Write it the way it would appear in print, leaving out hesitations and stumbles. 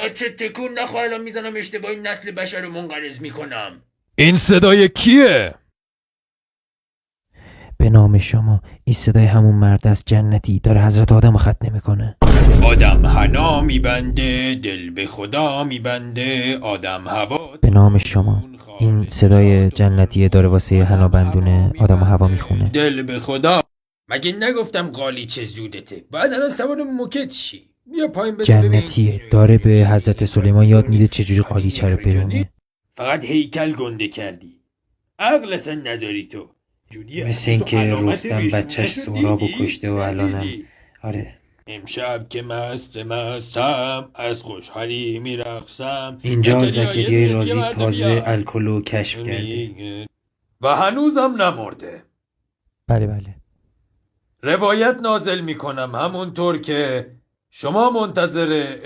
چه تکون نخواه، الان میزنم اشتباهی نسل بشر رو منقرض میکنم. این صدای کیه؟ به نام شما. این صدای همون مرد است جنتی، داره حضرت آدم رو ختنه میکنه. آدم حنا میبنده، دل به خدا میبنده، آدم هوا. به نام شما. این صدای جنتیه، داره واسه حنا بندونه آدم و هوا میخونه. دل به خدا. مگه نگفتم قالی چه زودته؟ بعد الان سوار موکت شی. بیا پایین بذار ببین. جنتیه، داره به حضرت سلیمان یاد میده چجوری قالیچه رو برونه. فقط هیکل گنده کردی، عقل اصلا نداری تو. مثل اینکه رستم بچهش سهرابو کشته و الانم. آره. امشب که مستم از خوشحالی میرقصم. اینجا زکریای رازی تازه الکل رو کشف کرده و هنوزم نمرده. بله. روایت نازل میکنم همونطور که شما منتظر